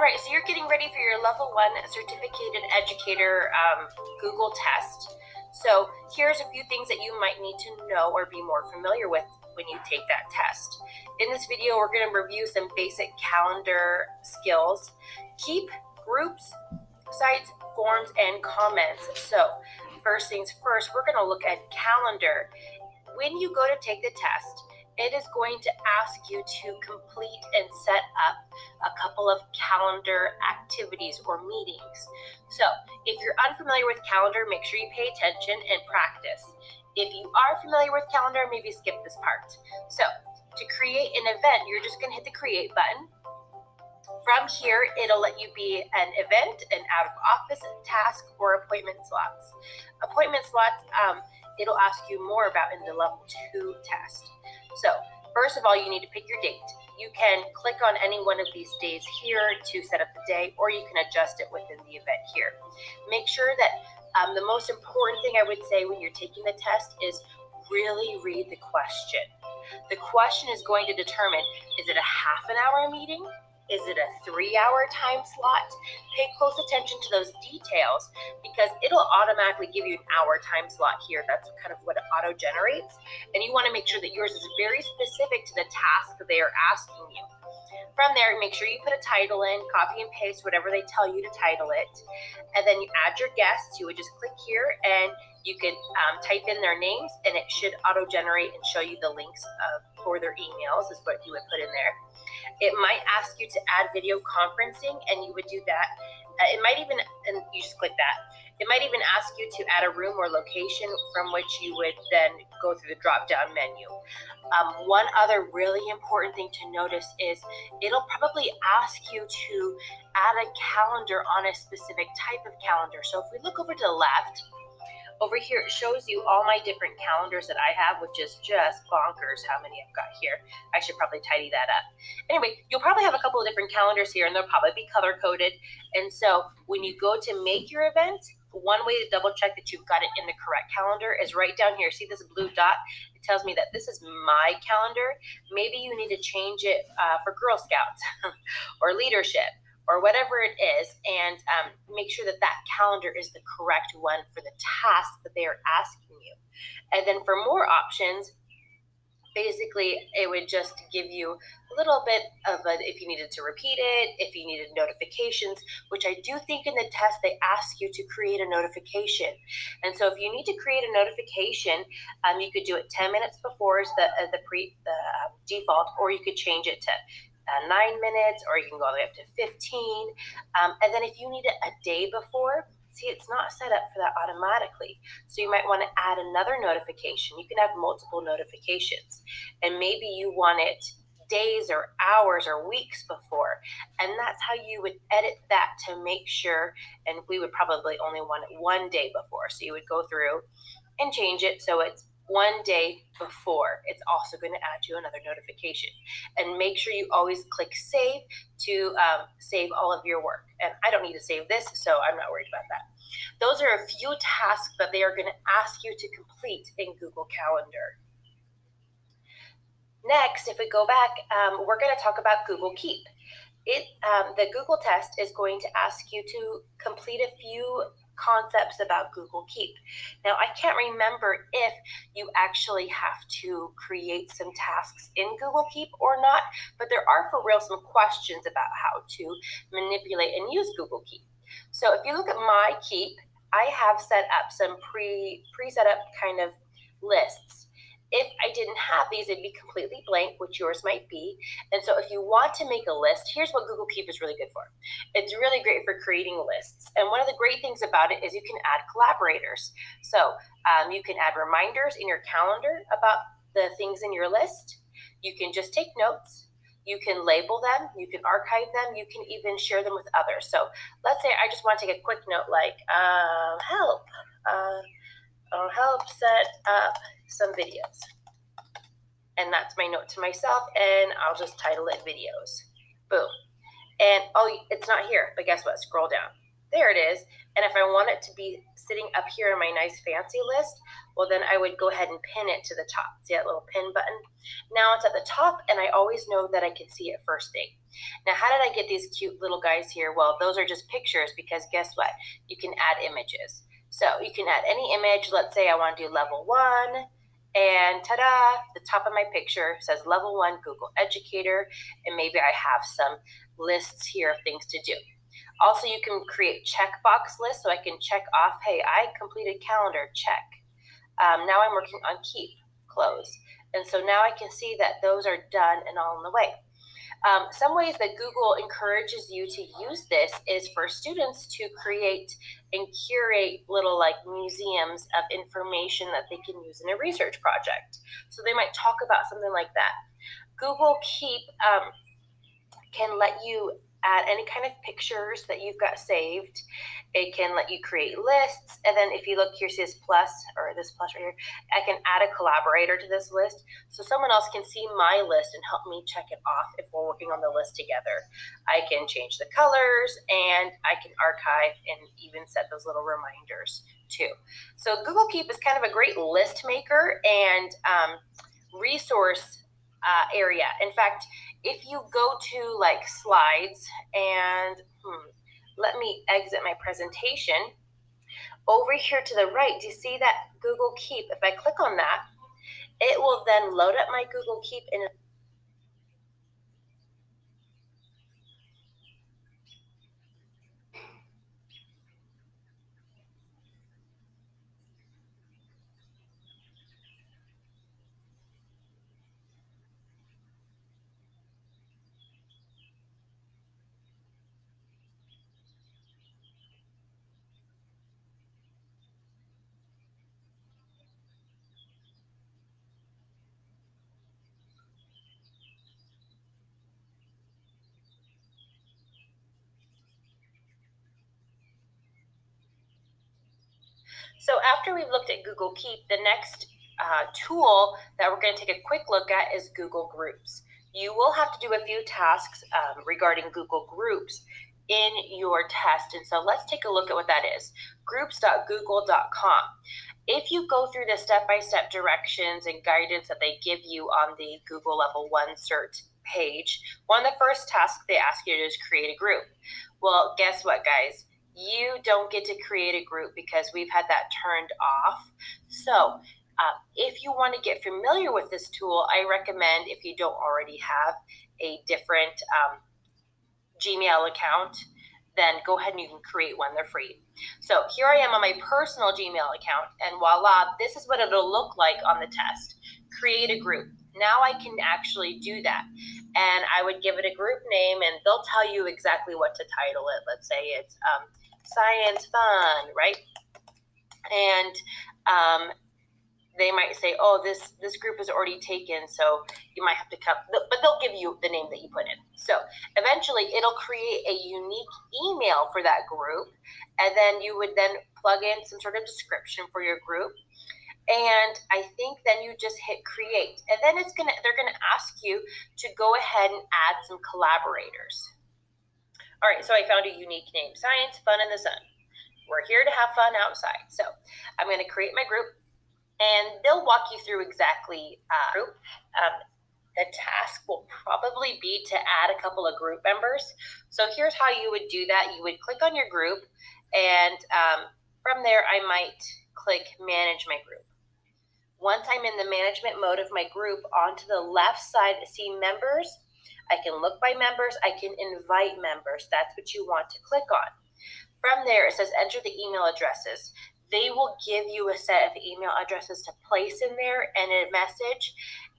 right, so you're getting ready for your level 1 certificated educator Google test. So here's a few things that you might need to know or be more familiar with when you take that test. In this video, we're going to review some basic calendar skills. Keep, groups, sites, forms, and comments. So first things first, we're going to look at calendar. When you go to take the test, it is going to ask you to complete and set up a couple of calendar activities or meetings. So if you're unfamiliar with calendar, make sure you pay attention and practice. If you are familiar with calendar, maybe skip this part. So to create an event, you're just going to hit the create button. From here, it'll let you be an event, an out of office task, or appointment slots. Appointment slots, it'll ask you more about in the level 2 test. So first of all, you need to pick your date. You can click on any one of these days here to set up the day, or you can adjust it within the event here. Make sure that the most important thing I would say when you're taking the test is really read the question. The question is going to determine, is it a half an hour meeting? Is it a 3-hour time slot? Pay close attention to those details because it'll automatically give you an hour time slot here. That's kind of what it auto generates. And you want to make sure that yours is very specific to the task that they are asking you. From there, make sure you put a title in, copy and paste whatever they tell you to title it. And then you add your guests. You would just click here and you can type in their names and it should auto generate and show you the links for their emails is what you would put in there. It might ask you to add video conferencing and you would do that. It might even, and you just click that. It might even ask you to add a room or location from which you would then go through the drop-down menu. One other really important thing to notice is it'll probably ask you to add a calendar on a specific type of calendar. So if we look over to the left, over here, it shows you all my different calendars that I have, which is just bonkers how many I've got here. I should probably tidy that up. Anyway, you'll probably have a couple of different calendars here, and they'll probably be color-coded. And so when you go to make your event, one way to double-check that you've got it in the correct calendar is right down here. See this blue dot? It tells me that this is my calendar. Maybe you need to change it for Girl Scouts or leadership, or whatever it is, and make sure that that calendar is the correct one for the task that they are asking you. And then for more options, basically it would just give you a little bit of if you needed to repeat it, if you needed notifications, which I do think in the test they ask you to create a notification. And so if you need to create a notification, you could do it 10 minutes before is the default, or you could change it to 9 minutes, or you can go all the way up to 15. And then if you need it a day before, see, it's not set up for that automatically. So you might want to add another notification. You can have multiple notifications. And maybe you want it days or hours or weeks before. And that's how you would edit that to make sure, and we would probably only want it one day before. So you would go through and change it so it's one day before. It's also going to add you another notification. And make sure you always click save to save all of your work. And I don't need to save this, so I'm not worried about that. Those are a few tasks that they are going to ask you to complete in Google Calendar. Next, if we go back, we're going to talk about Google Keep. The Google test is going to ask you to complete a few concepts about Google Keep. Now, I can't remember if you actually have to create some tasks in Google Keep or not, but there are for real some questions about how to manipulate and use Google Keep. So if you look at my Keep, I have set up some pre-set up kind of lists. If I didn't have these, it'd be completely blank, which yours might be. And so if you want to make a list, here's what Google Keep is really good for. It's really great for creating lists. And one of the great things about it is you can add collaborators. So you can add reminders in your calendar about the things in your list. You can just take notes. You can label them. You can archive them. You can even share them with others. So let's say I just want to take a quick note like help set up some videos. And that's my note to myself, and I'll just title it videos. Boom. And oh, it's not here, but guess what? Scroll down. There it is. And if I want it to be sitting up here in my nice fancy list, well, then I would go ahead and pin it to the top. See that little pin button? Now it's at the top, and I always know that I can see it first thing. Now, how did I get these cute little guys here? Well, those are just pictures, because guess what? You can add images. So you can add any image. Let's say I want to do level 1, and ta-da, the top of my picture says level 1 Google Educator, and maybe I have some lists here of things to do. Also, you can create checkbox lists, so I can check off, hey, I completed calendar, check. Now I'm working on keep, close. And so now I can see that those are done and all in the way. Some ways that Google encourages you to use this is for students to create and curate little like museums of information that they can use in a research project. So they might talk about something like that. Google Keep can let you add any kind of pictures that you've got saved. It can let you create lists. And then if you look here, see this plus, or this plus right here, I can add a collaborator to this list. So someone else can see my list and help me check it off if we're working on the list together. I can change the colors, and I can archive and even set those little reminders too. So Google Keep is kind of a great list maker and resource area. In fact, if you go to like slides and let me exit my presentation, over here to the right, do you see that Google Keep? If I click on that, it will then load up my Google Keep in So after we've looked at Google Keep, the next tool that we're going to take a quick look at is Google Groups. You will have to do a few tasks regarding Google Groups in your test. And so let's take a look at what that is. Groups.google.com. If you go through the step-by-step directions and guidance that they give you on the Google Level 1 Cert page, one of the first tasks they ask you to do is create a group. Well, guess what, guys? You don't get to create a group because we've had that turned off. So if you want to get familiar with this tool, I recommend, if you don't already have a different Gmail account, then go ahead and you can create one. They're free. So here I am on my personal Gmail account, and voila, this is what it'll look like on the test. Create a group. Now I can actually do that. And I would give it a group name, and they'll tell you exactly what to title it. Let's say it's Science Fun, right? And they might say, oh, this group is already taken, so you might have to come, but they'll give you the name that you put in. So eventually it'll create a unique email for that group, and then you would then plug in some sort of description for your group. And I think then you just hit create, and then they're gonna ask you to go ahead and add some collaborators. All right, so I found a unique name, Science Fun in the Sun. We're here to have fun outside. So I'm gonna create my group, and they'll walk you through exactly group. The task will probably be to add a couple of group members. So here's how you would do that. You would click on your group, and from there I might click manage my group. Once I'm in the management mode of my group, onto the left side, see members. I can look by members. I can invite members. That's what you want to click on. From there, it says enter the email addresses. They will give you a set of email addresses to place in there and a message,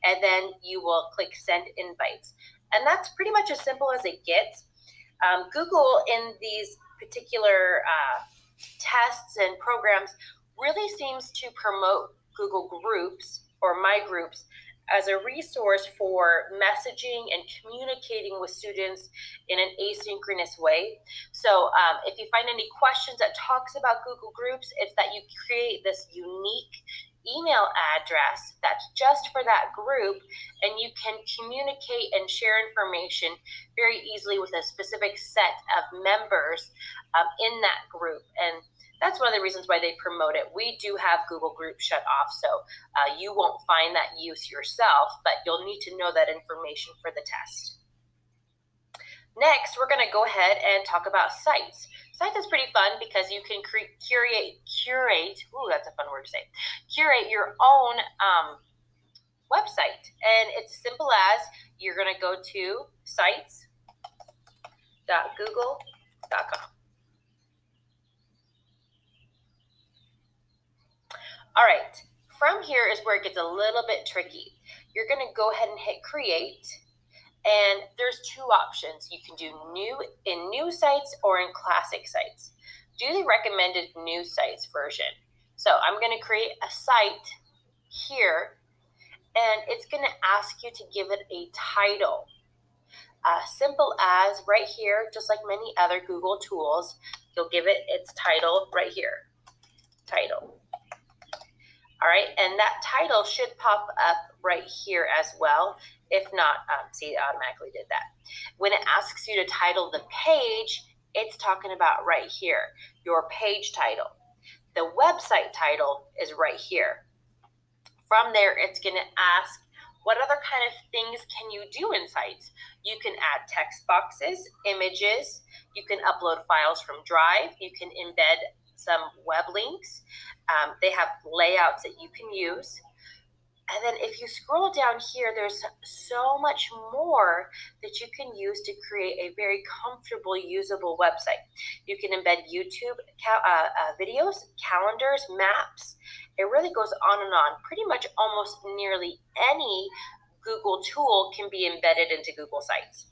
and then you will click send invites. And that's pretty much as simple as it gets. Google, in these particular tests and programs, really seems to promote Google Groups, or My Groups, as a resource for messaging and communicating with students in an asynchronous way. So if you find any questions that talks about Google Groups, it's that you create this unique email address that's just for that group, and you can communicate and share information very easily with a specific set of members in that group. And that's one of the reasons why they promote it. We do have Google Groups shut off, so you won't find that use yourself, but you'll need to know that information for the test. Next, we're going to go ahead and talk about sites. Sites is pretty fun because you can curate, ooh, that's a fun word to say, curate your own website. And it's as simple as you're going to go to sites.google.com. All right, from here is where it gets a little bit tricky. You're going to go ahead and hit create. And there's two options. You can do new sites or in classic sites. Do the recommended new sites version. So I'm going to create a site here, and it's going to ask you to give it a title. Simple as right here, just like many other Google tools, you'll give it its title right here, title. All right, and that title should pop up right here as well. If not, see, it automatically did that. When it asks you to title the page, it's talking about right here, your page title. The website title is right here. From there, it's going to ask, what other kind of things can you do in sites? You can add text boxes, images, you can upload files from Drive, you can embed some web links. They have layouts that you can use. And then if you scroll down here, there's so much more that you can use to create a very comfortable, usable website. You can embed YouTube videos, calendars, maps. It really goes on and on. Pretty much almost nearly any Google tool can be embedded into Google Sites.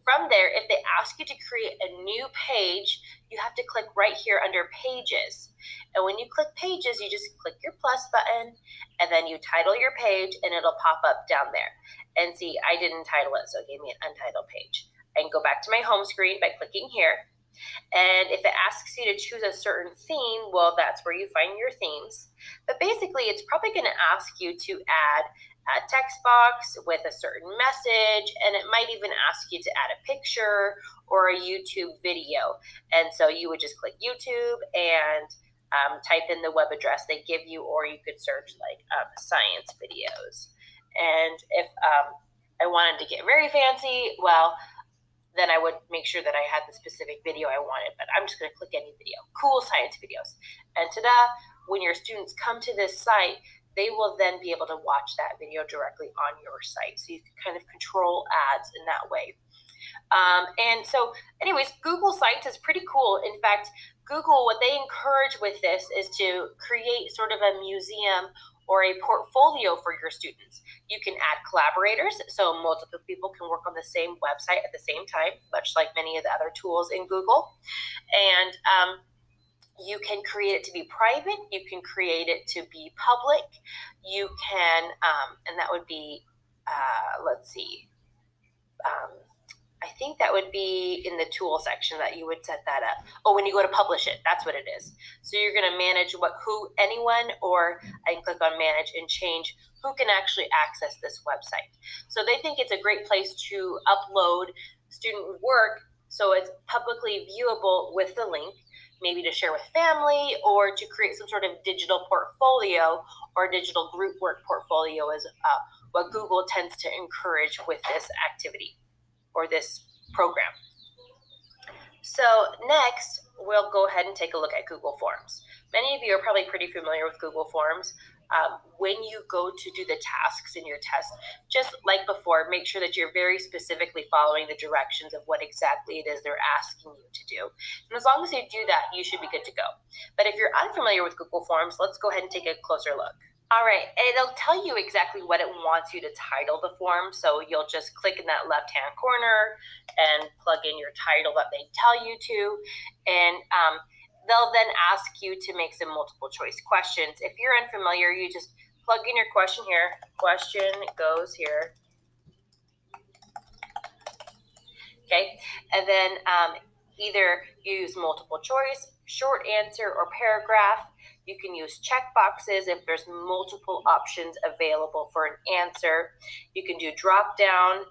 From there, if they ask you to create a new page, you have to click right here under Pages. And when you click Pages, you just click your plus button, and then you title your page, and it'll pop up down there. And see, I didn't title it, so it gave me an untitled page. I can go back to my home screen by clicking here. And if it asks you to choose a certain theme, well, that's where you find your themes. But basically, it's probably going to ask you to add a text box with a certain message, and it might even ask you to add a picture or a YouTube video. And so you would just click YouTube and type in the web address they give you, or you could search like science videos. And if I wanted to get very fancy, well, then I would make sure that I had the specific video I wanted, but I'm just going to click any video, cool science videos. And ta-da, when your students come to this site, they will then be able to watch that video directly on your site. So you can kind of control ads in that way. And so anyways, Google Sites is pretty cool. In fact, Google, what they encourage with this is to create sort of a museum or a portfolio for your students. You can add collaborators, so multiple people can work on the same website at the same time, much like many of the other tools in Google. And you can create it to be private, you can create it to be public, you can, and that would be, let's see, I think that would be in the tool section that you would set that up. Oh, when you go to publish it, that's what it is. So you're going to manage anyone, or I can click on manage and change who can actually access this website. So they think it's a great place to upload student work so it's publicly viewable with the link, maybe to share with family or to create some sort of digital portfolio or digital group work portfolio is what Google tends to encourage with this activity or this program. So next, we'll go ahead and take a look at Google Forms. Many of you are probably pretty familiar with Google Forms. When you go to do the tasks in your test, just like before, make sure that you're very specifically following the directions of what exactly it is they're asking you to do. And as long as you do that, you should be good to go. But if you're unfamiliar with Google Forms, let's go ahead and take a closer look. All right, it'll tell you exactly what it wants you to title the form. So you'll just click in that left-hand corner and plug in your title that they tell you to. And they'll then ask you to make some multiple choice questions. If you're unfamiliar, you just plug in your question here. Question goes here. Okay, and then either use multiple choice, short answer, or paragraph. You can use check boxes if there's multiple options available for an answer. You can do drop down.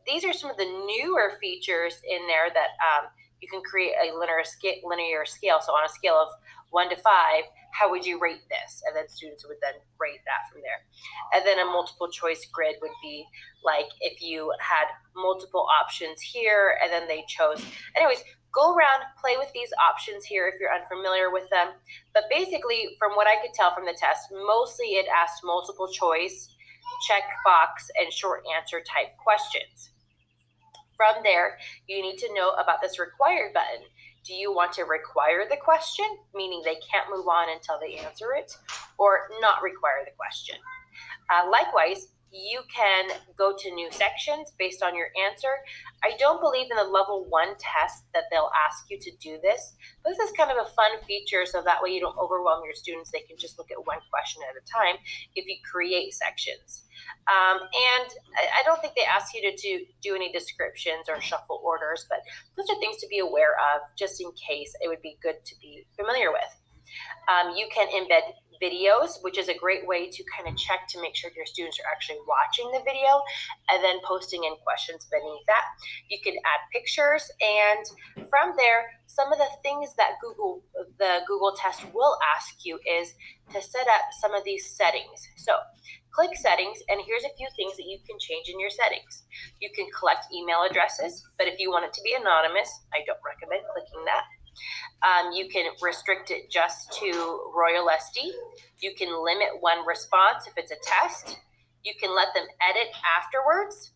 These are some of the newer features in there that you can create a linear scale. So on a scale of 1 to 5, how would you rate this? And then students would then rate that from there. And then a multiple choice grid would be like if you had multiple options here and then they chose. Anyways, go around, play with these options here if you're unfamiliar with them. But basically, from what I could tell from the test, mostly it asked multiple choice, checkbox, and short answer type questions. From there, you need to know about this required button. Do you want to require the question, meaning they can't move on until they answer it, or not require the question? Likewise, you can go to new sections based on your answer. I don't believe in the level 1 test that they'll ask you to do this, but this is kind of a fun feature, so that way you don't overwhelm your students. They can just look at one question at a time if you create sections. And I don't think they ask you to do any descriptions or shuffle orders, but those are things to be aware of just in case. It would be good to be familiar with. You can embed videos, which is a great way to kind of check to make sure your students are actually watching the video, and then posting in questions beneath that. You can add pictures, and from there, some of the things that the Google test will ask you is to set up some of these settings. So click settings, and here's a few things that you can change in your settings. You can collect email addresses, but if you want it to be anonymous, I don't recommend clicking that. You can restrict it just to Royal SD. You can limit one response if it's a test. You can let them edit afterwards.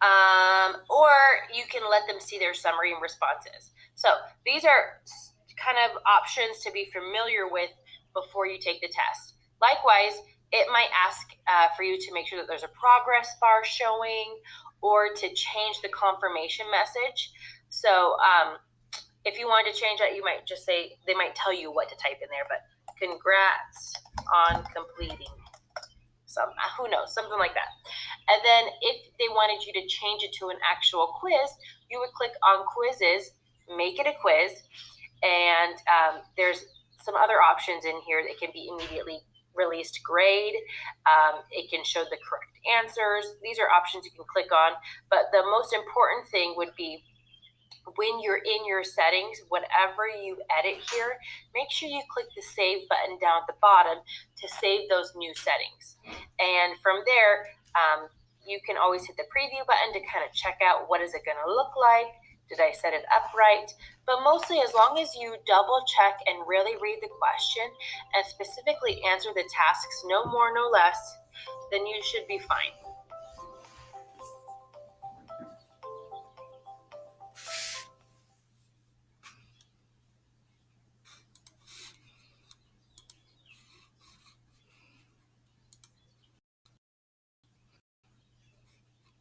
Or you can let them see their summary and responses. So these are kind of options to be familiar with before you take the test. Likewise, it might ask for you to make sure that there's a progress bar showing, or to change the confirmation message. So if you wanted to change that, you might just say, they might tell you what to type in there, but congrats on completing who knows, something like that. And then if they wanted you to change it to an actual quiz, you would click on quizzes, make it a quiz, and there's some other options in here that can be immediately released grade. It can show the correct answers. These are options you can click on, but the most important thing would be when you're in your settings, whenever you edit here, make sure you click the save button down at the bottom to save those new settings. And from there, you can always hit the preview button to kind of check out what is it going to look like. Did I set it up right? But mostly, as long as you double check and really read the question and specifically answer the tasks, no more, no less, then you should be fine.